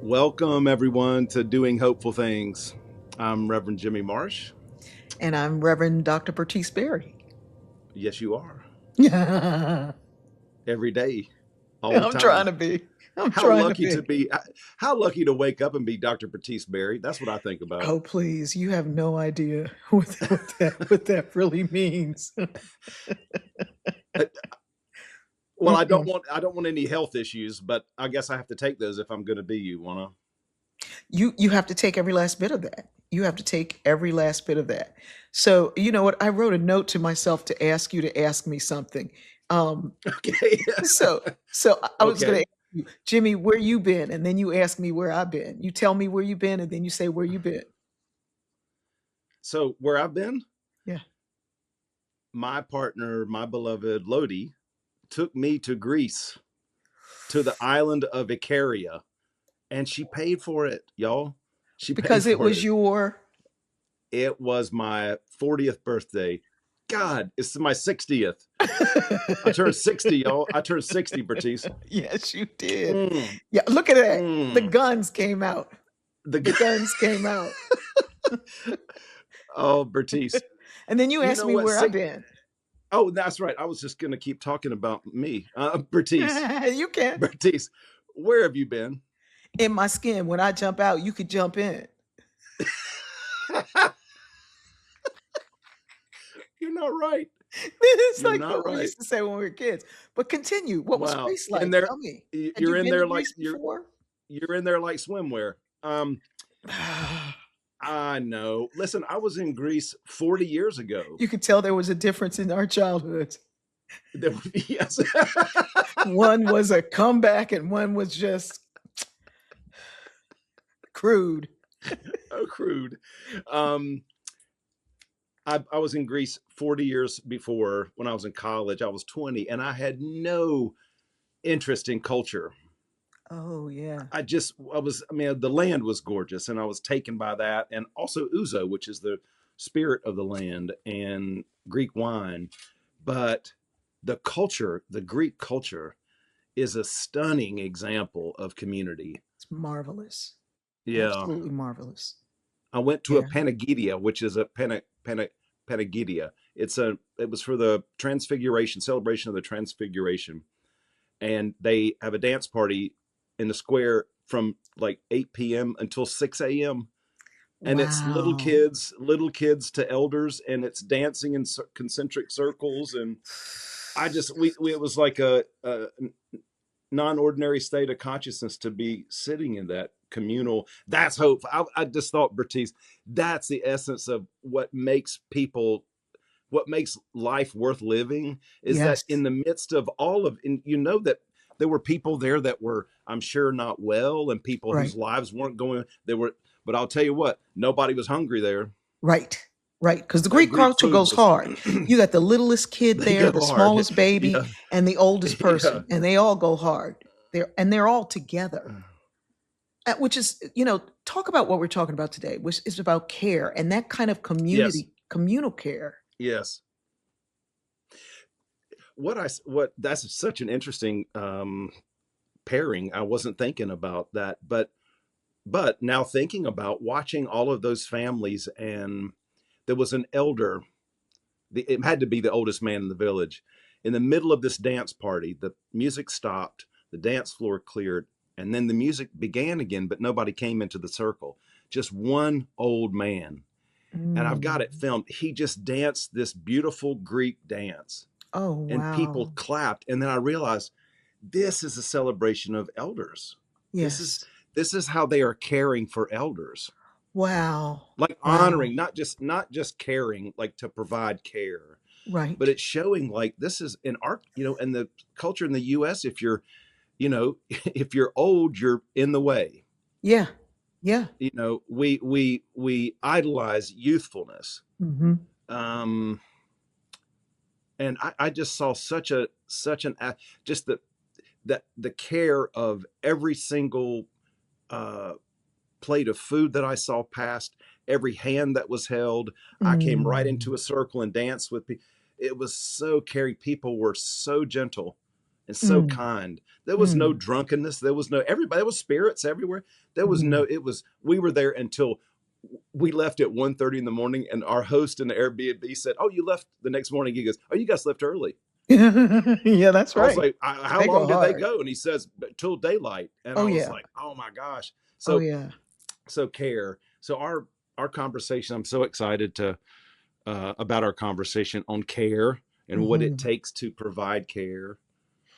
Welcome, everyone, to Doing Hopeful Things. I'm Reverend Jimmy Marsh. And I'm Reverend Dr. Bertice Berry. Yes, you are. I'm Every day, all the trying time. to be. I'm How trying to lucky be. to be, how lucky to wake up and be Dr. Batiste Berry. That's what I think about. Oh, please. You have no idea what that really means. Uh, Well, Mm-mm. I don't want any health issues, but I guess I have to take those if I'm going to be you, wanna. You have to take every last bit of that. You have to take every last bit of that. So, you know what? I wrote a note to myself to ask you to ask me something. Um, Okay. so I was going to Okay. ask you, Jimmy, where you been? And then you ask me where I've been. You tell me where you been, and then you say where you been. So, where I've been, Yeah. my partner, my beloved Lodi, took me to Greece, to the island of Icaria, and she paid for it, y'all. She paid Because it for was it. your It was my 40th birthday. God, it's my 60th. I turned 60, y'all. I turned 60, Bertice. Yes, you did. Mm, Yeah, look at that. The mm. guns came out. The The guns came out. Oh, Bertice. And then you You asked know me what? where I've been. Oh, that's right. I was just gonna keep talking about me. Bertice. You can. Bertice, where have you been? In my skin, when I jump out, you could jump in. You're not right. It's You're like not what we right. used to say when we were kids. But continue. What was Wow. Greece In like? there, Tell me. Had you you're in been to there like Greece before? you're in there like swimwear. I know. Listen, I was in Greece 40 years ago. You could tell there was a difference in our childhoods. Yes. One was a comeback and one was just crude. Oh, crude. Um, I was in Greece 40 years before when I was in college. I was 20 and I had no interest in culture. Oh, yeah. I mean, the land was gorgeous and I was taken by that. And also Ouzo, which is the spirit of the land, and Greek wine. But the culture, the Greek culture, is a stunning example of community. It's marvelous. Yeah. Absolutely marvelous. I went to a Yeah. Panagidia, which is a Panagidia. It was for the Transfiguration celebration of the Transfiguration, and they have a dance party in the square from like 8 p.m. until 6 a.m. And it's Wow. little kids to elders, and it's dancing in concentric circles. And we it was like a non-ordinary state of consciousness to be sitting in that communal. That's hope. I just thought, Bertice, that's the essence of what makes life worth living, is that in Yes. the midst of all of, and you know that there were people there that were, I'm sure, not well, and people whose Right. lives weren't going, they were, but I'll tell you what, nobody was hungry there. Right. Right. Because the The Greek Greek culture food goes was, hard. You got the littlest kid they there, go the hard. smallest baby, Yeah. and the oldest Yeah. person, and they all go hard. They're all together. Which is, talk about what we're talking about today, which is about care and that kind of Yes. communal care. Yes. What that's such an interesting pairing. I wasn't thinking about that, but now thinking about watching all of those families, and there was an elder. It had to be the oldest man in the village. In the middle of this dance party, the music stopped, the dance floor cleared, and then the music began again, but nobody came into the circle. Just one old man. And I've got it Mm. filmed. He just danced this beautiful Greek dance, Oh, and people wow. clapped. And then I realized this is a celebration of elders. This is Yes. this is how they are caring for elders, Wow. like Wow. honoring, not just caring like to provide care, but Right. it's showing like this is in art, and the culture in the US. If you're, if you're old, you're in the way. Yeah. Yeah. We idolize youthfulness. Hmm. um and I just saw just the care of every single uh plate of food that I saw passed, every hand that was held. I came right into Mm. a circle and danced with people. It was so caring. People were so gentle. and so Mm, kind. There was no mm, drunkenness. There was no everybody. There was spirits everywhere. There was no. mm. It was. We were there until we left at 1:30 in the morning, and our host in the Airbnb said, "Oh, you left the next morning." He goes, "Oh, you guys left early." Yeah, that's I was right. like, "How They go long did they hard. go?" And he says, "Till daylight." And Oh I was yeah. like, "Oh my gosh!" Oh So yeah. care. So our conversation. I'm so excited to about our conversation on care and what it Hmm. takes to provide care.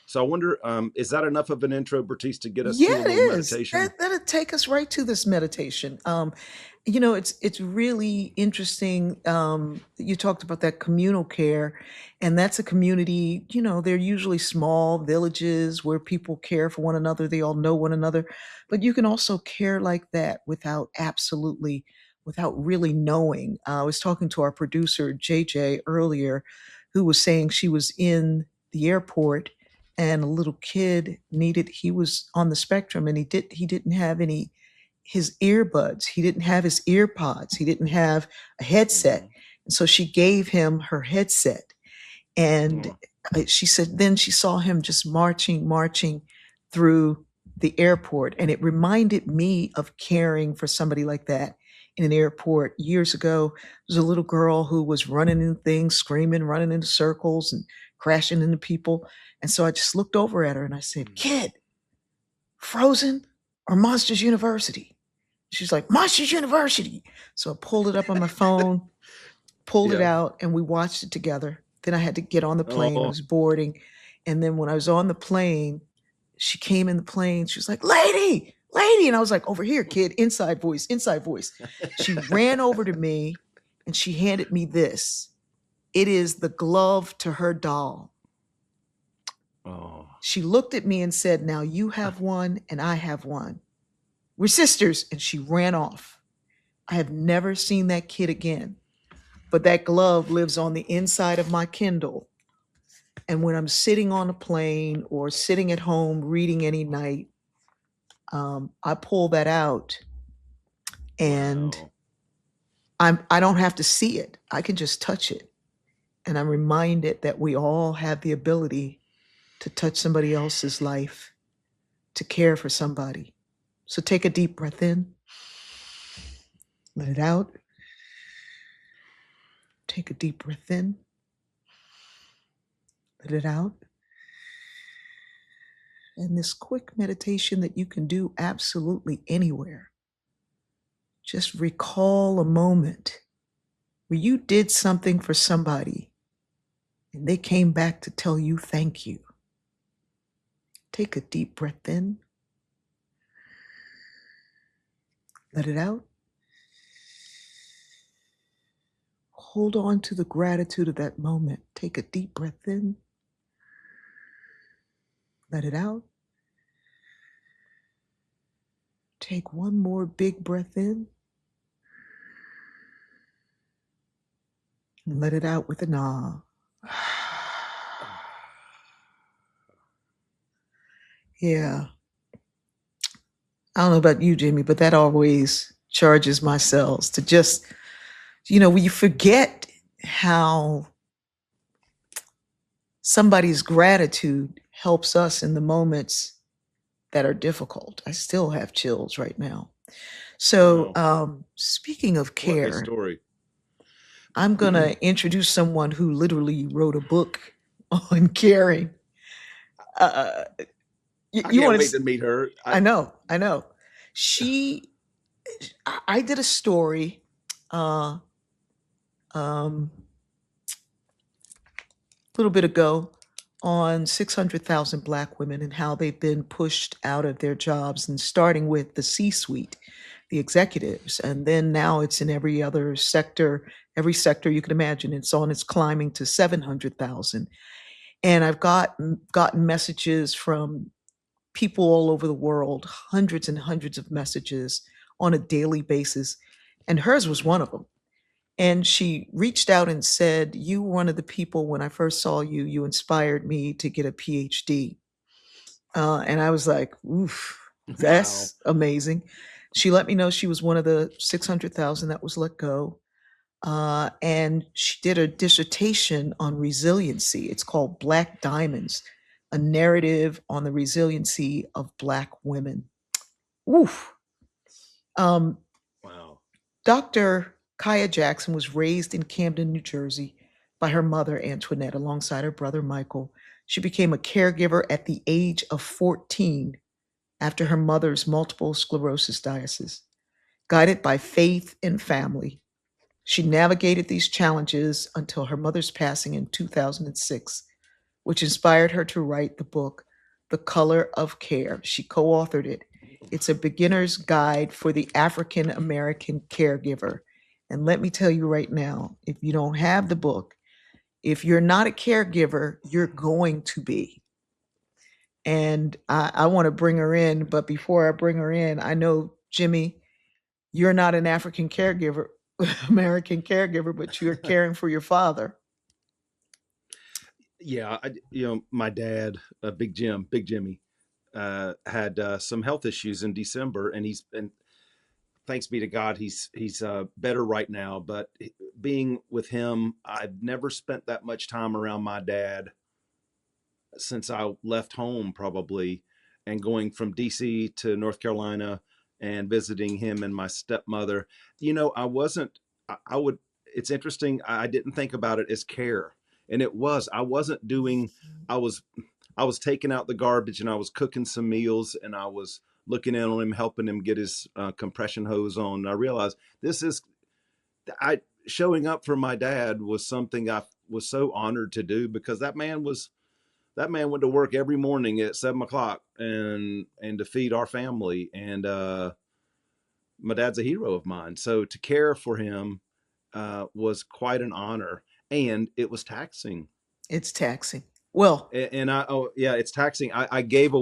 So I wonder, is that enough of an intro, Bertice, to get us Yeah, to a little it is. meditation? That'll take us right to this meditation. It's really interesting. You talked about that communal care, and that's a community. They're usually small villages where people care for one another. They all know one another, but you can also care like that without really knowing. I was talking to our producer JJ earlier, who was saying she was in the airport and a little kid needed he was on the spectrum and he didn't have any his earbuds, he didn't have his ear pods, he didn't have a headset, Mm-hmm. and so she gave him her headset. And Oh, she said then she saw him just marching through the airport, and it reminded me of caring for somebody like that in an airport years ago. There was a little girl who was running into things, screaming, running into circles and crashing into people. And so I just looked over at her and I said, "Kid, Frozen or Monsters University?" She's like, "Monsters University." So I pulled it up on my phone, pulled it yeah. out, and we watched it together. Then I had to get on the plane. I Oh, was boarding. And then when I was on the plane, she came in the plane. She was like, "Lady, lady." And I was like, "Over here, kid, inside voice, inside voice." She ran over to me and she handed me this. It is the glove to her doll. oh, She looked at me and said, "Now you have one and I have one. We're sisters." And she ran off. I have never seen that kid again. But that glove lives on the inside of my Kindle. And when I'm sitting on a plane or sitting at home reading any night, I pull that out and wow. I don't have to see it. I can just touch it. And I'm reminded that we all have the ability to touch somebody else's life, to care for somebody. So take a deep breath in, let it out. Take a deep breath in, let it out. And this quick meditation that you can do absolutely anywhere. Just recall a moment where you did something for somebody and they came back to tell you thank you. Take a deep breath in, let it out. Hold on to the gratitude of that moment. Take a deep breath in, let it out. Take one more big breath in and let it out with an ah. Yeah. I don't know about you, Jimmy, but that always charges my cells to just, when you forget how somebody's gratitude helps us in the moments that are difficult. I still have chills right now. So, Wow. speaking of What a care, story. I'm going to introduce someone who literally wrote a book on caring. Uh, I you can't want wait to? to meet her. I know. She, I did a story uh, um, a little bit ago on 600,000 Black women and how they've been pushed out of their jobs, and starting with the C suite, the executives. And then now it's in every sector you can imagine. It's climbing to 700,000. And I've gotten messages from people all over the world, hundreds and hundreds of messages on a daily basis. And hers was one of them. And she reached out and said, "You were one of the people when I first saw you, you inspired me to get a PhD." And I was like, "Oof, Wow. that's amazing." She let me know she was one of the 600,000 that was let go. And she did a dissertation on resiliency. It's called Black Diamonds. a narrative on the resiliency of Black women. Oof. Um, Wow. Dr. Kaya Jackson was raised in Camden, New Jersey by her mother, Antoinette, alongside her brother, Michael. She became a caregiver at the age of 14 after her mother's multiple sclerosis diagnosis. Guided by faith and family, she navigated these challenges until her mother's passing in 2006, which inspired her to write the book, The Color of Care. She co authored it. It's a beginner's guide for the African American caregiver. And let me tell you right now, if you don't have the book, if you're not a caregiver, you're going to be. And I want to bring her in. But before I bring her in, I know, Jimmy, you're not an African caregiver, American caregiver, but you're caring for your father. Yeah, my dad, Big Jimmy, had some health issues in December, and thanks be to God, he's better right now. But being with him, I've never spent that much time around my dad since I left home, probably, and going from DC to North Carolina and visiting him and my stepmother. I wasn't. I would. It's interesting. I didn't think about it as care, and it was. I wasn't doing. I was. I was taking out the garbage, and I was cooking some meals, and I was looking in on him, helping him get his compression hose on. And I realized this is. I showing up for my dad was something I was so honored to do, because that man went to work every morning at 7 o'clock and to feed our family. And my dad's a hero of mine. So to care for him was quite an honor, and it was taxing. It's taxing. Well, And oh yeah, it's taxing. I gave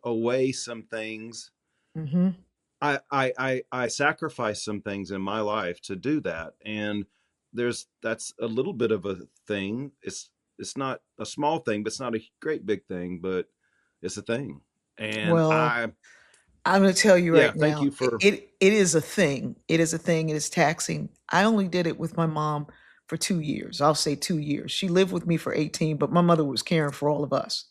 away some things. mhm. I sacrificed some things in my life to do that, and that's a little bit of a thing. It's not a small thing, but it's not a great big thing, but it's a thing. And Well, I'm going to tell you yeah, right thank now, you for. it is a thing. It is a thing. It is taxing. I only did it with my mom for 2 years. I'll say 2 years. She lived with me for 18, but my mother was caring for all of us.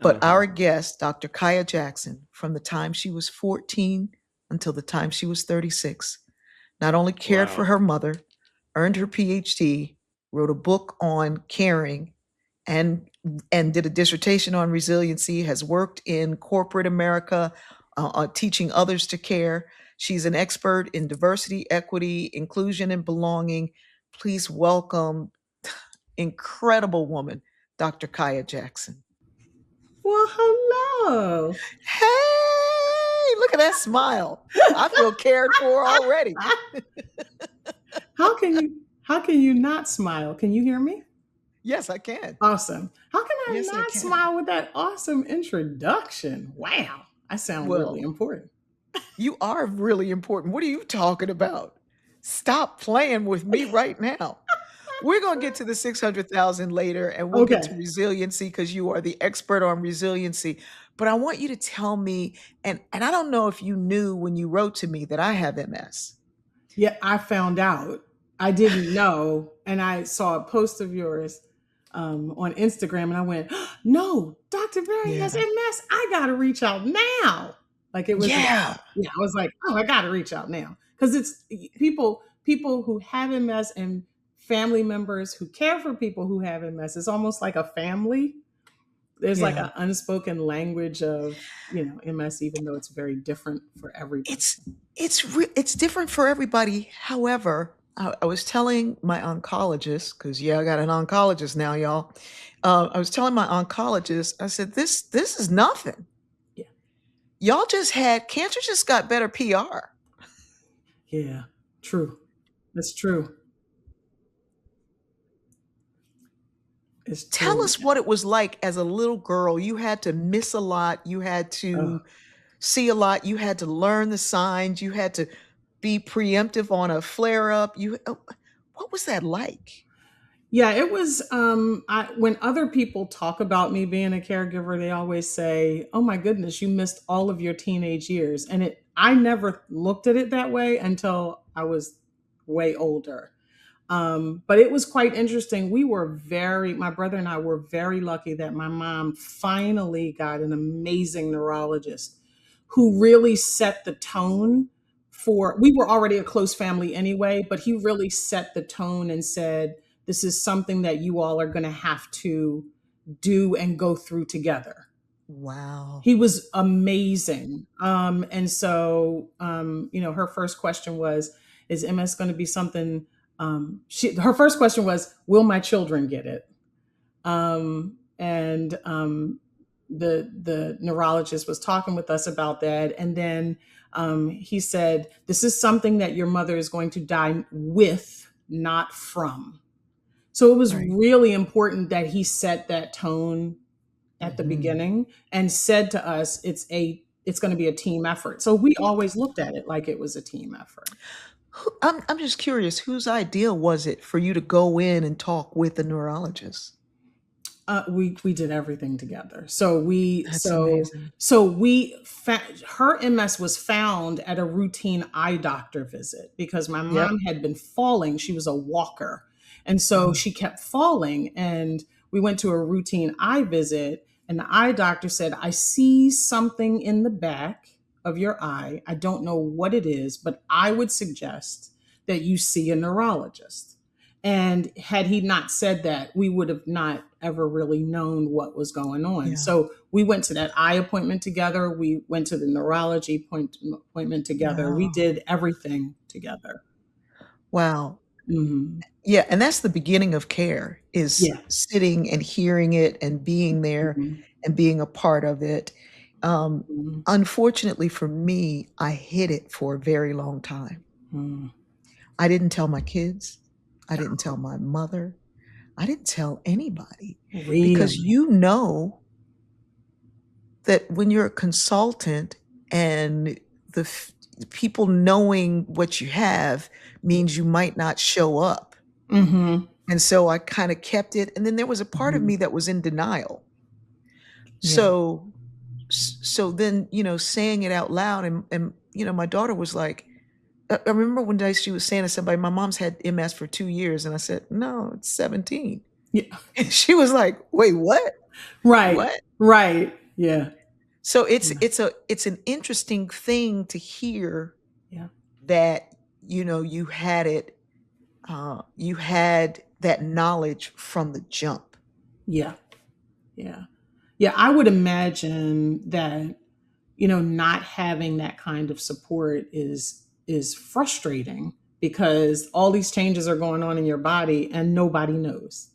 But Uh-huh. our guest, Dr. Kaya Jackson, from the time she was 14 until the time she was 36, not only cared for Wow. her mother, earned her PhD, wrote a book on caring, and did a dissertation on resiliency, has worked in corporate America, teaching others to care. She's an expert in diversity, equity, inclusion, and belonging. Please welcome incredible woman, Dr. Kaya Jackson. Well, hello. Hey, look at that smile. I feel cared for already. How can you not smile? Can you hear me? Yes, I can. Awesome. How can I Yes, I not can. smile with that awesome introduction? Wow. I sound really Well, important. you are really important. What are you talking about? Stop playing with me right now. We're going to get to the 600,000 later, and we'll get to Okay. resiliency because you are the expert on resiliency. But I want you to tell me, and I don't know if you knew when you wrote to me that I have MS. Yeah, I found out. I didn't know. And I saw a post of yours on Instagram and I went, no, Dr. Berry has Yeah. MS. I got to reach out now. Like it was, Yeah. yeah, I was like, oh, I got to reach out now. Because it's people who have MS and family members who care for people who have MS. It's almost like a family. There's like Yeah. an unspoken language of, MS, even though it's very different for everybody. It's it's different for everybody. However, I was telling my oncologist, because yeah, I got an oncologist now, y'all. I was telling my oncologist, I said, this is nothing. Yeah. Y'all just had cancer just got better PR. Yeah. True. That's true. It's Tell totally. us what it was like as a little girl. You had to miss a lot, you had Oh. to see a lot, you had to learn the signs, you had to be preemptive on a flare up. What was that like? Yeah, it was when other people talk about me being a caregiver, they always say, "Oh my goodness, you missed all of your teenage years." And I never looked at it that way until I was way older. But it was quite interesting. My brother and I were very lucky that my mom finally got an amazing neurologist who really set the tone for, we were already a close family anyway, but he really set the tone and said, this is something that you all are going to have to do and go through together. Wow. He was amazing. And so, her first question was, is MS going to be something? Her first question was, will my children get it? And the neurologist was talking with us about that. And then he said, this is something that your mother is going to die with, not from. So it was Right. really important that he set that tone at the Mhm. beginning and said to us, it's going to be a team effort. So we always looked at it like it was a team effort. I'm just curious, whose idea was it for you to go in and talk with the neurologist? We did everything together. That's amazing. Her MS was found at a routine eye doctor visit because my Yep. mom had been falling. She was a walker. And so Mhm. she kept falling, and we went to a routine eye visit, and the eye doctor said, I see something in the back of your eye. I don't know what it is, but I would suggest that you see a neurologist. And had he not said that, we would have not ever really known what was going on. Yeah. So we went to that eye appointment together. We went to the neurology appointment together. We Wow. did everything together. Wow. Hmm. Yeah, and that's the beginning of care, is Yeah. sitting and hearing it and being there Mhm. and being a part of it. Um, Mhm. Unfortunately for me, I hid it for a very long time. Mhm. I didn't tell my kids. I didn't tell my mother. I didn't tell anybody because Really? you know that when you're a consultant and the people knowing what you have means you might not show up. Hmm. And so I kind of kept it. And then there was a part of Hmm. me that was in denial. Yeah. So, so then, saying it out loud, and my daughter was like, I remember one day she was saying to somebody, my mom's had MS for 2 years. And I said, no, it's 17. Yeah. And she was like, wait, what? Right. What? Right. Yeah. So Yeah. it's an interesting thing to hear Yeah. that, you had it, you had that knowledge from the jump. Yeah. Yeah. Yeah. I would imagine that, not having that kind of support is frustrating because all these changes are going on in your body and nobody knows.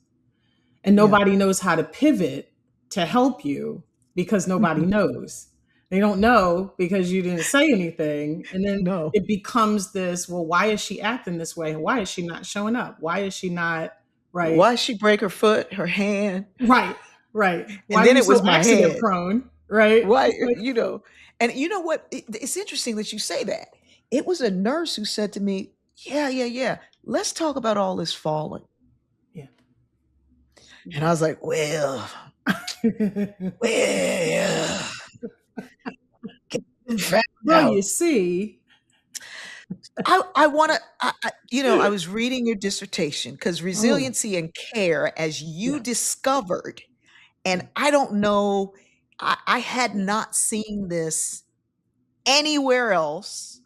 And Yeah. nobody knows how to pivot to help you because nobody knows. They don't know because you didn't say anything. And then No. it becomes this, well, why is she acting this way? Why is she not showing up? Why is she not right? Why she break her foot, her hand? Right. Right. Why And are then you it was so my accident head. prone? Right. Why, Like, and you know what? It's interesting that you say that. It was a nurse who said to me, yeah, yeah, yeah. Let's talk about all this falling. yeah. And I was like, well, well, getting found Well, out. you see. I want to, I was reading your dissertation because Oh, resiliency and care, as you yeah. discovered, Yeah. and I don't know, I had not seen this anywhere else,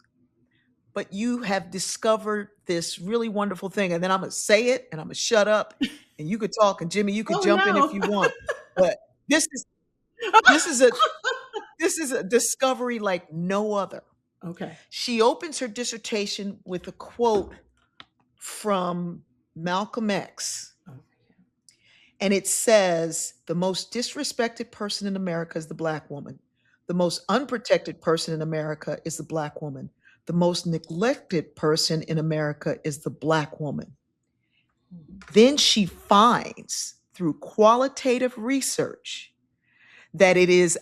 but you have discovered this really wonderful thing. And then I'm going to say it and I'm going to shut up and you could talk, and Jimmy, you could Oh, jump in if no. you want. But this is, this is a, this is a discovery like no other. Okay. She opens her dissertation with a quote from Malcolm X. Oh, And it says, the most disrespected person in America is the Black woman. The most unprotected person in America is the Black woman. The most neglected person in America is the Black woman. mhm. Then she finds through qualitative research that it is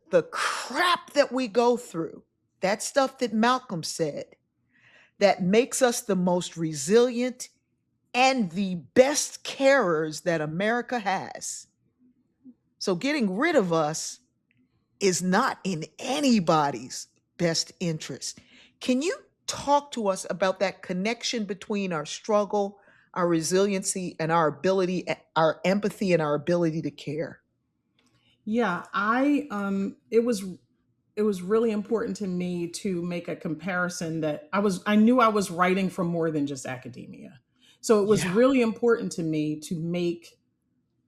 the crap that we go through, that stuff that Malcolm said, that makes us the most resilient and the best carers that America has. So getting rid of us is not in anybody's best interest. Can you talk to us about that connection between our struggle, our resiliency, and our ability, our empathy, and our ability to care. Yeah, it was really important to me to make a comparison that I knew I was writing for more than just academia. So it was Yeah. really important to me to make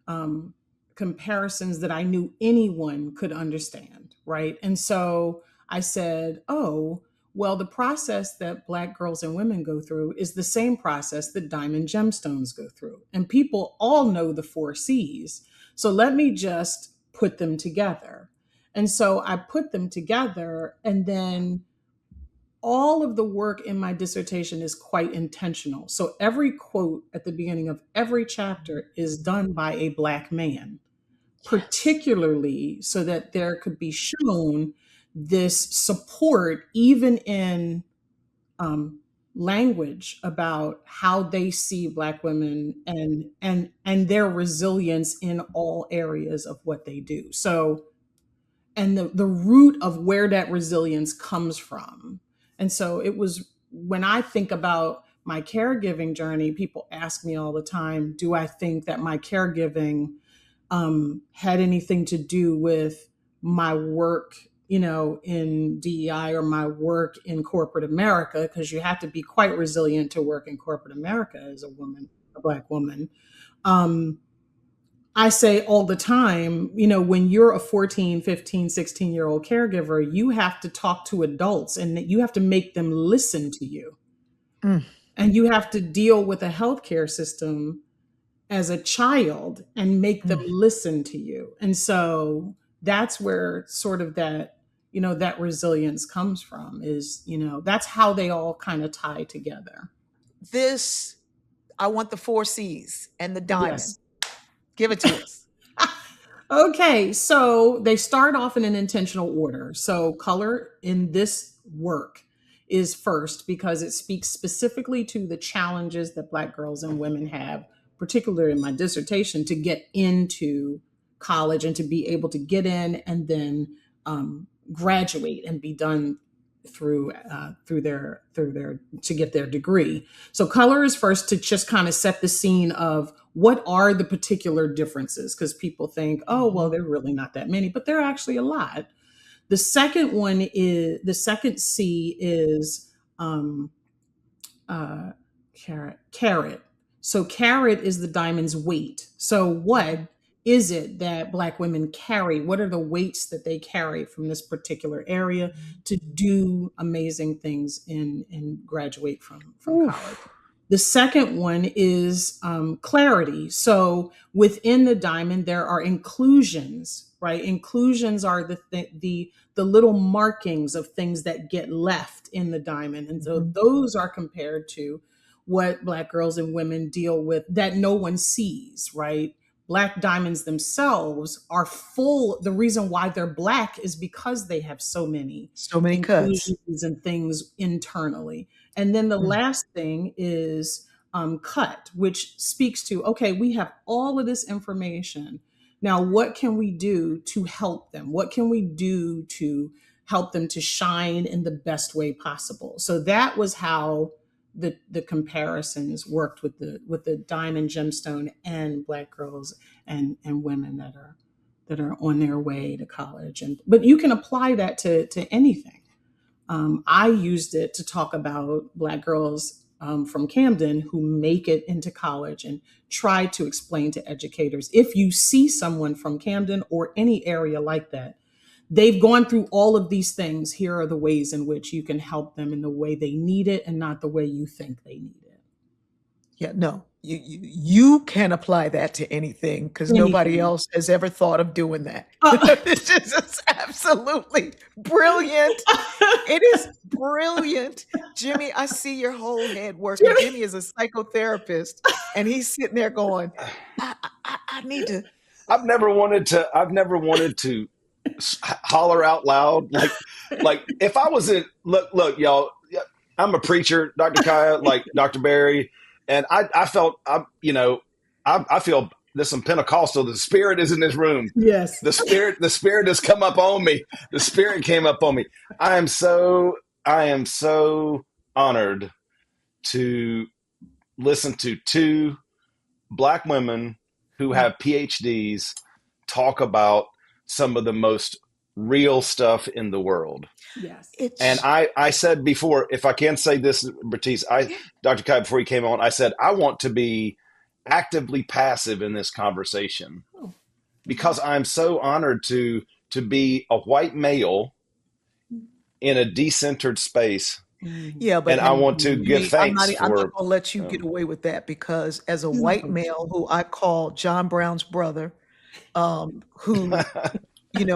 um, comparisons that I knew anyone could understand, right? And so I said, oh, well, the process that Black girls and women go through is the same process that diamond gemstones go through. And people all know the four C's. So let me just put them together. And so I put them together, and then all of the work in my dissertation is quite intentional. So every quote at the beginning of every chapter is done by a Black man, Yes. particularly so that there could be shown this support, even in um, language about how they see Black women and their resilience in all areas of what they do. So, and the root of where that resilience comes from. And so it was, when I think about my caregiving journey, people ask me all the time, do I think that my caregiving had anything to do with my work, in DEI or my work in corporate America? Because you have to be quite resilient to work in corporate America as a woman, a Black woman. Um, I say all the time, when you're a 14, 15, 16-year-old caregiver, you have to talk to adults and you have to make them listen to you. Mm. And you have to deal with a healthcare system as a child and make them Mm. listen to you. And so that's where sort of that resilience comes from, is, that's how they all kind of tie together. This, I want the four C's and the diamond. Yes. Give it to us. Okay, so they start off in an intentional order. So color in this work is first because it speaks specifically to the challenges that Black girls and women have, particularly in my dissertation, to get into college and to be able to get in and then graduate and be done through their to get their degree. So color is first, to just kind of set the scene of what are the particular differences, because people think, oh, well, there are really not that many, but there are actually a lot. The second C is uh, carat. So carat is the diamond's weight. So what is it that Black women carry? What are the weights that they carry from this particular area to do amazing things and graduate from college? Oof. The second one is clarity. So within the diamond, there are inclusions, right? Inclusions are the little markings of things that get left in the diamond, and so Mhm. those are compared to what Black girls and women deal with that no one sees, right? Black diamonds themselves are full. The reason why they're Black is because they have so many So many cuts. inclusions and things internally. And then the Mm. last thing is cut, which speaks to, okay, we have all of this information. Now, what can we do to help them? What can we do to help them to shine in the best way possible? So that was how the comparisons worked with the diamond gemstone and Black girls and women that are on their way to college. But you can apply that to anything. I used it to talk about Black girls from Camden who make it into college, and try to explain to educators, if you see someone from Camden or any area like that, they've gone through all of these things. Here are the ways in which you can help them in the way they need it and not the way you think they need it. Yeah, no, you can apply that to anything because nobody Anything. else has ever thought of doing that. Uh, This is just absolutely brilliant. It is brilliant. Jimmy, I see your whole head working. Jimmy is a psychotherapist, and he's sitting there going, I need to. I've never wanted to holler out loud. Like if I was in, look, y'all, I'm a preacher, Dr. Kaya, like Dr. Barry. And I felt, I feel there's some Pentecostal. The Spirit is in this room. yes. The Spirit has come up on me. The Spirit came up on me. I am so honored to listen to two Black women who have PhDs talk about some of the most real stuff in the world. Yes. And It's I said before, if I can say this, Bertice, Dr. Kai, before you came on, I said, I want to be actively passive in this conversation Oh. because I'm so honored to be a white male in a decentered space. yeah, but And I want to give Jimmy, thanks I'm not for, gonna let you get away with that because as a He's not white gonna- male who I call John Brown's brother, who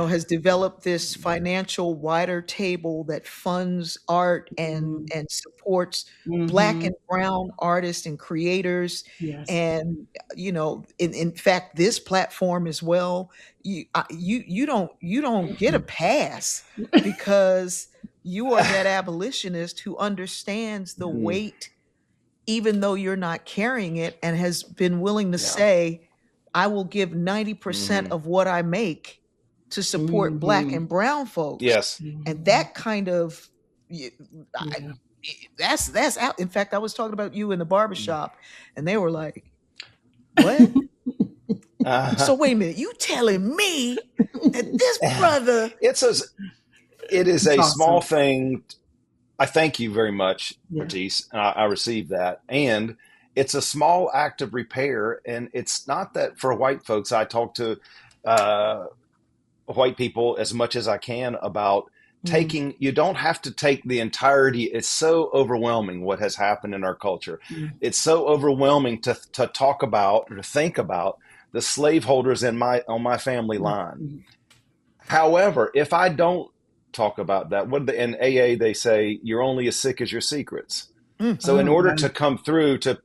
has developed this financial wider table that funds art Mhm. and supports Black Mhm. and brown artists and creators. Yes. And in fact, this platform as well, you don't get a pass because you are that abolitionist who understands the Mm, weight, even though you're not carrying it, and has been willing to yeah. say, I will give 90% Hmm. of what I make to support Black Mhm. and brown folks. Yes. And Mhm. that kind of y- I- Yeah. that's out. In fact, I was talking about you in the barbershop, and they were like, what? Uh, So wait a minute, you telling me that this brother. it's a, it is It's a small awesome. thing. I thank you very much, Yeah. Bertice. I received that. And it's a small act of repair. And it's not that for white folks, I talk to uh, white people as much as I can about Mm. taking, you don't have to take the entirety. It's so overwhelming what has happened in our culture. Yeah. It's so overwhelming to talk about or to think about the slaveholders on my family line. Mhm. However, if I don't talk about that, in AA they say you're only as sick as your secrets. Mm, So in Oh, order to right. come through to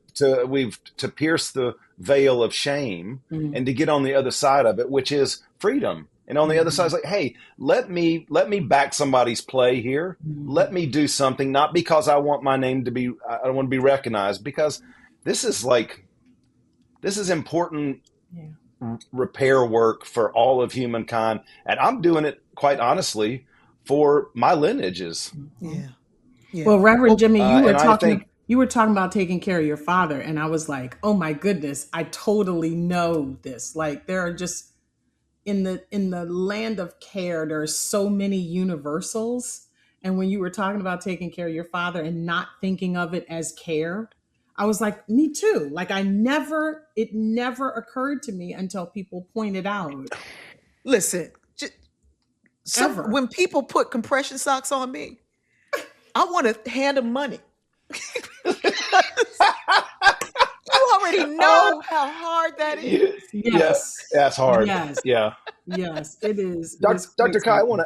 pierce the veil of shame Mm. and to get on the other side of it, which is freedom. And on the other side Mhm. is like, hey, let me back somebody's play here. Mhm. Let me do something, not because I want my name to be I want to be recognized, because this is like this is important Yeah. repair work for all of humankind. And I'm doing it, quite honestly, for my lineages. Mhm. yeah, yeah. Well, Reverend Well, Jimmy, And I think, you were talking about taking care of your father, and I was like, oh my goodness, I totally know this. Like there are just in the land of care, there are so many universals. And when you were talking about taking care of your father and not thinking of it as care, I was like, me too. Like it never occurred to me until people pointed out listen, ever. when people put compression socks on me, I want to hand them money. You already know how hard that is. yeah, Yes. that's hard. Yes. Yeah. Yes. It is. It is quite Dr. Kai, something.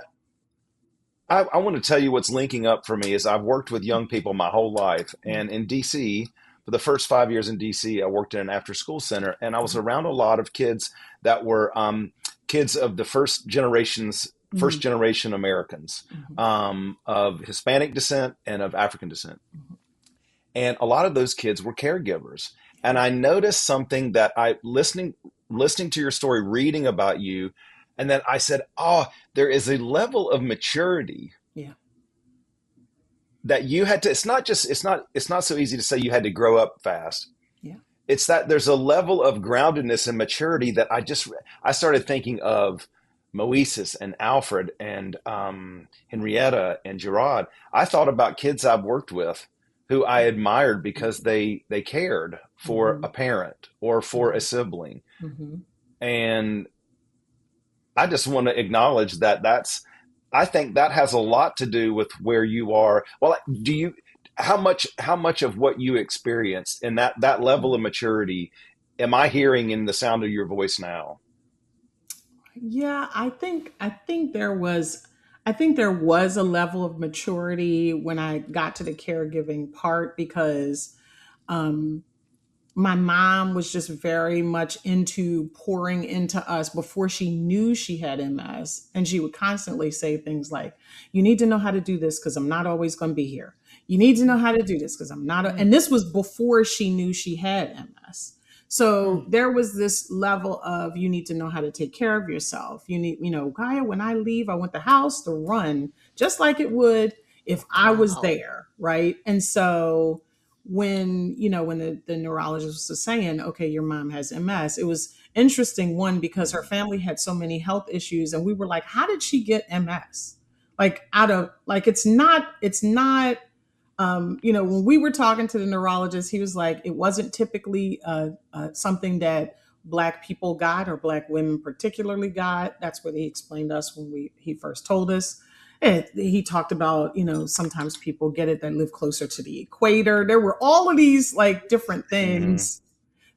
I want to tell you what's linking up for me is I've worked with young people my whole life. And in DC, for the first 5 years in DC, I worked in an after school center, and I was around a lot of kids that were kids of the first Mhm. generation Americans, Mhm. of Hispanic descent and of African descent. Mhm. And a lot of those kids were caregivers. And I noticed something that listening to your story, reading about you, and then I said, oh, there is a level of maturity Yeah. that you had to, it's not so easy to say you had to grow up fast. Yeah. It's that there's a level of groundedness and maturity that I started thinking of Moises and Alfred and Henrietta and Gerard. I thought about kids I've worked with who I admired because they cared for Mhm. a parent or for a sibling. Mhm. And I just want to acknowledge I think that has a lot to do with where you are. Well, how much of what you experienced and that level of maturity am I hearing in the sound of your voice now? Yeah, I think there was a level of maturity when I got to the caregiving part because um my mom was just very much into pouring into us before she knew she had MS. And she would constantly say things like, you need to know how to do this because I'm not always going to be here. You need to know how to do this because I'm not. Mm, And this was before she knew she had MS. So mm, there was this level of you need to know how to take care of yourself. You need, Gaia, when I leave, I want the house to run just like it would, if I was Wow. there, right? And so when, when the neurologist was saying, okay, your mom has MS, it was interesting, one, because her family had so many health issues, and we were like, how did she get MS? Like, out of, like, it's not when we were talking to the neurologist, he was like, it wasn't typically something that Black people got, or Black women particularly got. That's what he explained to us when he first told us. And he talked about, sometimes people get it that live closer to the equator. There were all of these like different Hmm. things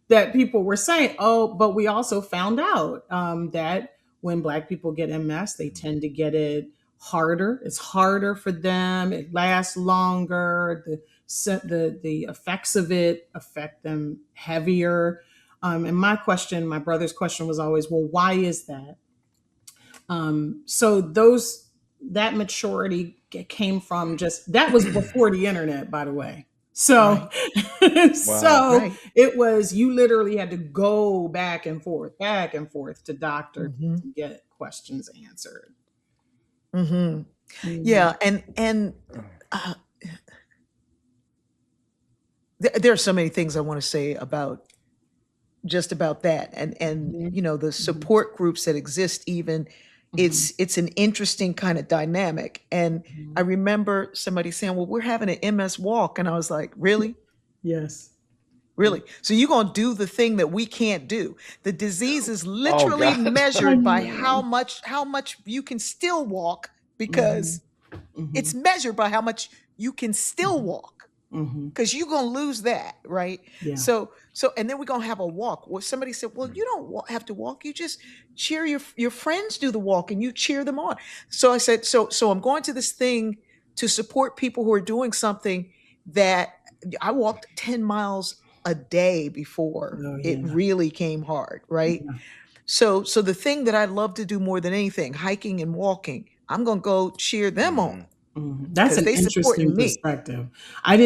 that people were saying. Oh, but we also found out that when Black people get MS, they tend to get it harder. It's harder for them. It lasts longer. The effects of it affect them heavier. And my brother's question was always, well, why is that? So that maturity came from, just that was before the internet, by the way. So Right. Wow. so Right. it was, you literally had to go back and forth to doctors Hmm. to get questions answered. Hmm. Mhm. Yeah. And uh, there are so many things I want to say about just about that, and Mhm. the Mhm. support groups that exist. Even Mhm. it's an interesting kind of dynamic. And I Mhm. remember somebody saying, well, we're having an MS walk, and I was like, really? Yes. Yeah. Really? So you're going to do the thing that we can't do? The disease is Oh literally God. I measured by know. how much you can still walk, Mhm. because it's Mhm. measured by how much you can still Mhm. walk, Mhm. because you're going to lose that, right? Yeah. So and then we're going to have a walk. Well, somebody said, well, you don't have to walk, you just cheer your friends do the walk, and you cheer them on. So I said, so I'm going to this thing to support people who are doing something that I walked 10 miles a day before Oh it yeah. really came hard, right? Yeah. So the thing that I love to do more than anything, hiking and walking, I'm going to go cheer them on, Hmm. Mhm. That's because an they interesting supporting me. perspective. I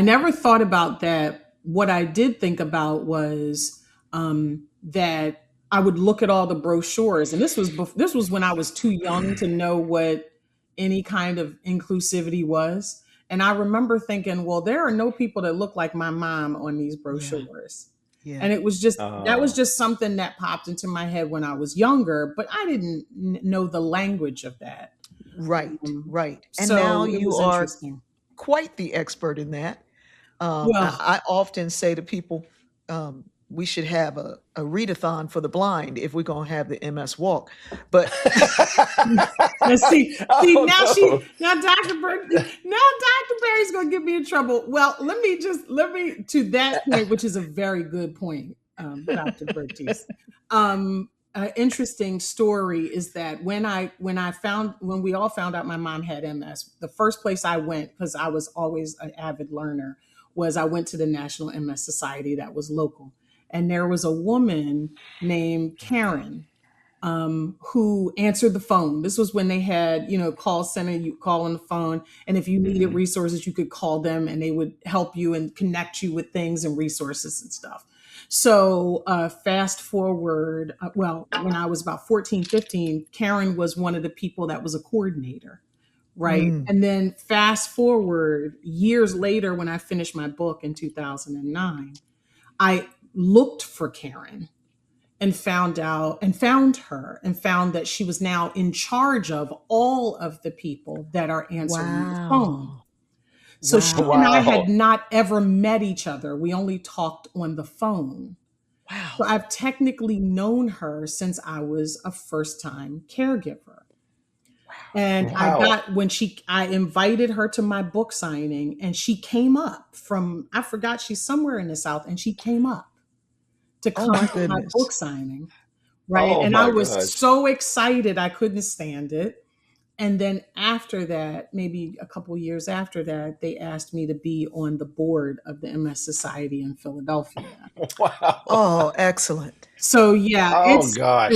never thought about that. What I did think about was that I would look at all the brochures, and this was when I was too young to know what any kind of inclusivity was. And I remember thinking, well, there are no people that look like my mom on these Yeah. brochures. Yeah. And that was just something that popped into my head when I was younger, but I didn't know the language of that. Right, Um, right. And now so it you was are interesting. quite the expert in that. Well, I often say to people, we should have a readathon for the blind if we're going to have the MS walk. But now see, Oh no. now Dr. Barry's gonna get me in trouble. Well, let me to that point, which is a very good point, Dr. Bertiz. An interesting story is that when we all found out my mom had MS, the first place I went, because I was always an avid learner, was I went to the National MS Society that was local, and there was a woman named Karen who answered the phone. This was when they had, call center, you call on the phone. And if you needed Hmm. resources, you could call them and they would help you and connect you with things and resources and stuff. So fast forward, when I was about 14, 15, Karen was one of the people that was a coordinator. Right. mm, And then fast forward years later, when I finished my book in 2009, I looked for Karen and found her and found that she was now in charge of all of the people that are answering the phone. wow, So she wow, and I had Wow. not ever met each other. We only talked on the phone. So wow. I've technically known her since I was a first time caregiver. And Wow. I invited her to my book signing, and she came up I forgot, she's somewhere in the South, and she came up to Oh come my to my book goodness. signing. Right. Oh And I my was gosh. so excited, I couldn't stand it. And then after that, maybe a couple years after that, they asked me to be on the board of the MS Society in Philadelphia. Wow. Oh, excellent. So yeah, Oh it's gosh.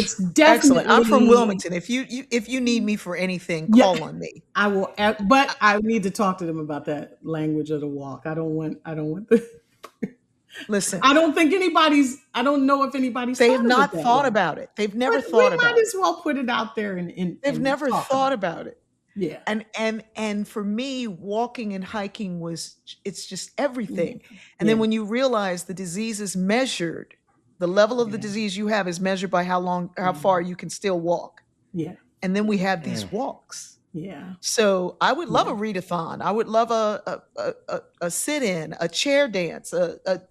Excellent. I'm from definitely, Wilmington. If you need me for anything, yeah, call on me. I will, but I need to talk to them about that language of the walk. I don't want the, Listen, I don't know if anybody's they thought have of it not that way. thought about it. They've But never we thought might about it. as well put it out there They've and never talk about thought it. about it. Yeah. And for me, walking and hiking it's just everything. And then Yeah. when you realize the disease is measured, the level of the Yeah. disease you have is measured by how far you can still walk. Yeah. And then we have Mm. these walks. Yeah. So I would love a Yeah. readathon. I would love a sit-in, a chair dance, There are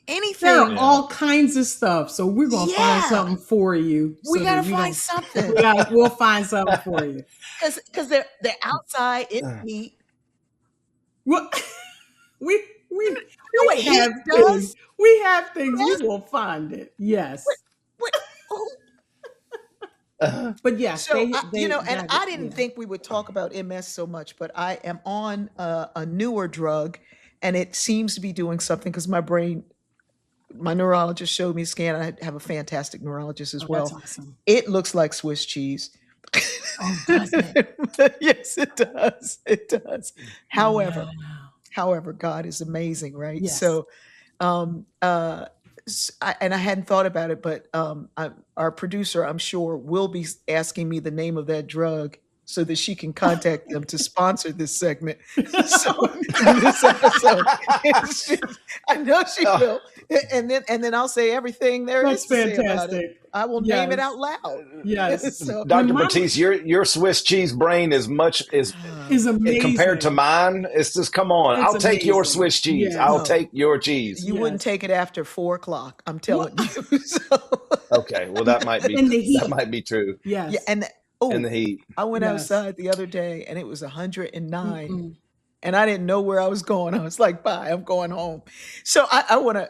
anything. Yeah. all kinds of stuff. So we're gonna find Yeah, something for you we so gotta that you find don't something we'll find something for you. because they're outside in the heat. Well, we You we know what we heat have things. does? We have things. We Yes. will find it. What, Yes. what, oh, But yes, So, they and got it. I didn't Yeah. think we would talk about MS so much, but I am on a newer drug, and it seems to be doing something because my neurologist showed me a scan. I have a fantastic neurologist as Oh, that's well. awesome. It looks like Swiss cheese. Oh, does it? Yes, it does. It does. However, Wow. however, God is amazing, right? Yes. So, um, and I hadn't thought about it, but our producer, I'm sure, will be asking me the name of that drug so that she can contact them to sponsor this segment. So this episode, it's just- I know she will, and then I'll say everything there is That's to say about it. fantastic. I will name it Yes. out loud. Yes. So, When Dr. mama Bertice, your Swiss cheese brain is is amazing. compared to mine. It's just, come on. It's I'll take your amazing. Swiss cheese. Yes. I'll No. take your cheese. you wouldn't Yes. take it after 4 o'clock. I'm telling you. So, Okay, well that might be In the heat. that might be true Yes. yeah, and in the heat. I went Yes. outside the other day and it was 109. Mm-mm. And I didn't know where I was going. I was like, "Bye, I'm going home." So I want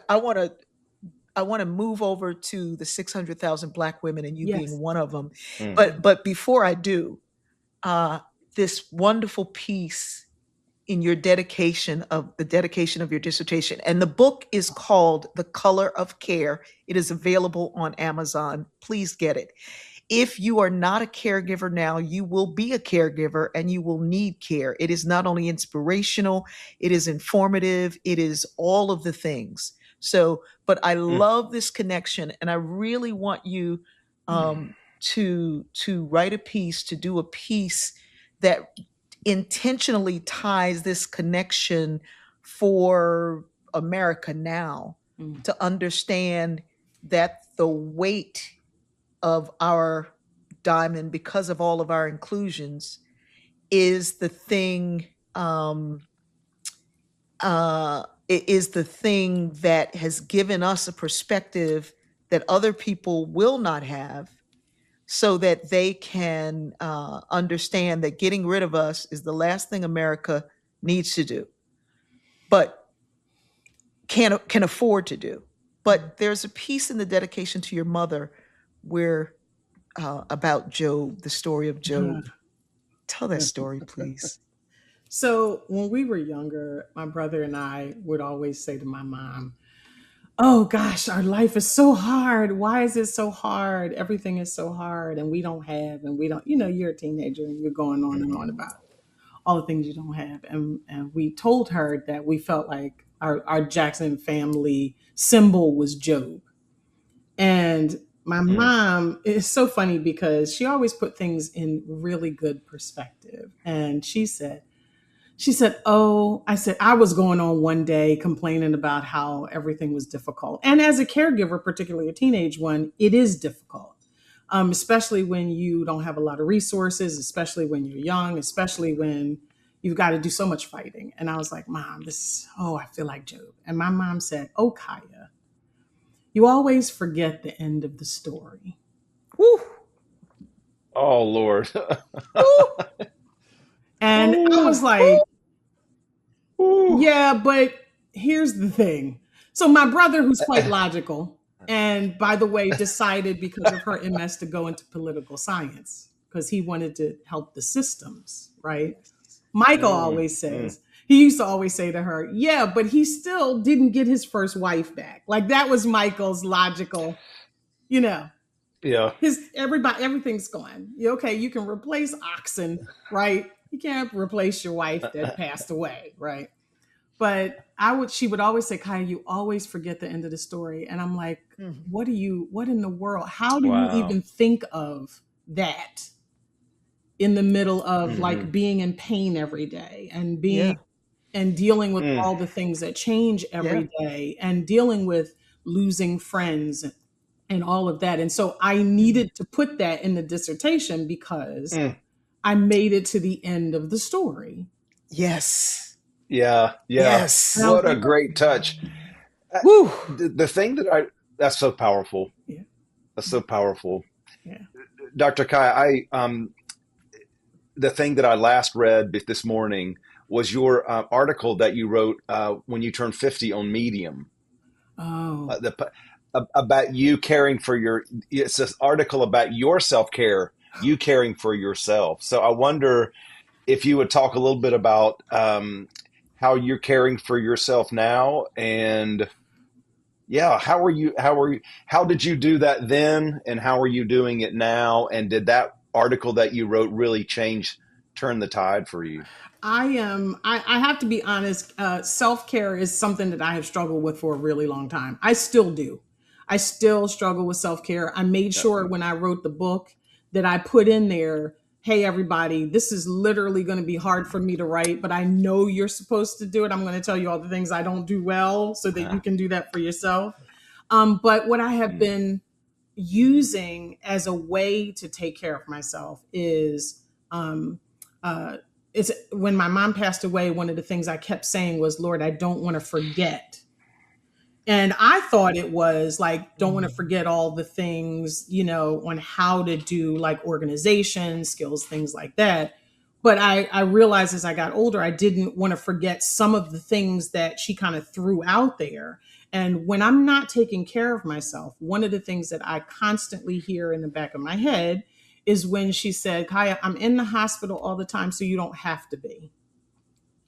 to move over to the 600,000 Black women, and you Yes. being one of them. Mm. But before I do, this wonderful piece in your dedication of your dissertation, and the book is called "The Color of Care." It is available on Amazon. Please get it. If you are not a caregiver now, you will be a caregiver and you will need care. It is not only inspirational, it is informative, it is all of the things. So, but I love this connection, and I really want you to write a piece, to do a piece that intentionally ties this connection for America now, Mm. to understand that the weight of our diamond, because of all of our inclusions, is the thing that has given us a perspective that other people will not have, so that they can understand that getting rid of us is the last thing America needs to do, but can afford to do. But there's a piece in the dedication to your mother where about Job, the story of Job. Tell that story, please. So when we were younger, my brother and I would always say to my mom, "Oh gosh, our life is so hard. Why is it so hard? Everything is so hard, and we don't have, and we don't, you're a teenager and you're going on and on about all the things you don't have." And we told her that we felt like our Jackson family symbol was Job. And my mom is so funny because she always put things in really good perspective. And she said, "Oh," I said, "I was going on one day complaining about how everything was difficult." And as a caregiver, particularly a teenage one, it is difficult, especially when you don't have a lot of resources, especially when you're young, especially when you've got to do so much fighting. And I was like, "Mom, I feel like Job." And my mom said, "Oh, Kaya, you always forget the end of the story." Woo, Oh Lord. woo, And I was like, "Yeah, but here's the thing." So my brother, who's quite logical, and by the way, decided because of her MS to go into political science because he wanted to help the systems, right? Michael always says, he used to always say to her, "Yeah, but he still didn't get his first wife back." Like that was Michael's logical, Yeah. everything's gone. Okay, you can replace oxen, right? You can't replace your wife that passed away, right? But she would always say, "Kaya, you always forget the end of the story." And I'm like, what in the world? How do you Wow. even think of that? in the middle of Hmm. like being in pain every day and being Yeah. and dealing with Mm. all the things that change Yeah. every day and dealing with losing friends and all of that. And so I Mhm. needed to put that in the dissertation because Mm. I made it to the end of the story. Yes. Yeah, yeah. And Yes. I was What a like, great touch. Uh, Woo. the thing that I that's so powerful. yeah, That's so powerful. yeah. Dr. Kai, the thing that I last read this morning was your article that you wrote when you turned 50 on Medium. Oh, About you caring for your, it's an article about your self-care, you caring for yourself. So I wonder if you would talk a little bit about how you're caring for yourself now, and yeah, how did you do that then, and how are you doing it now, and did that article that you wrote really turn the tide for you? I have to be honest. Self care is something that I have struggled with for a really long time. I still do. I still struggle with self care. I made Yep. sure when I wrote the book that I put in there, hey, everybody, this is literally going to be hard for me to write, but I know you're supposed to do it. I'm going to tell you all the things I don't do well so that you can do that for yourself. But what I have Mm. been using as a way to take care of myself is um, uh, it's when my mom passed away. One of the things I kept saying was, Lord, I don't want to forget. And I thought it was like, don't want to forget all the things, on how to do like organization skills, things like that. But I realized as I got older, I didn't want to forget some of the things that she kind of threw out there. And when I'm not taking care of myself, one of the things that I constantly hear in the back of my head is when she said, Kaya, I'm in the hospital all the time, so you don't have to be.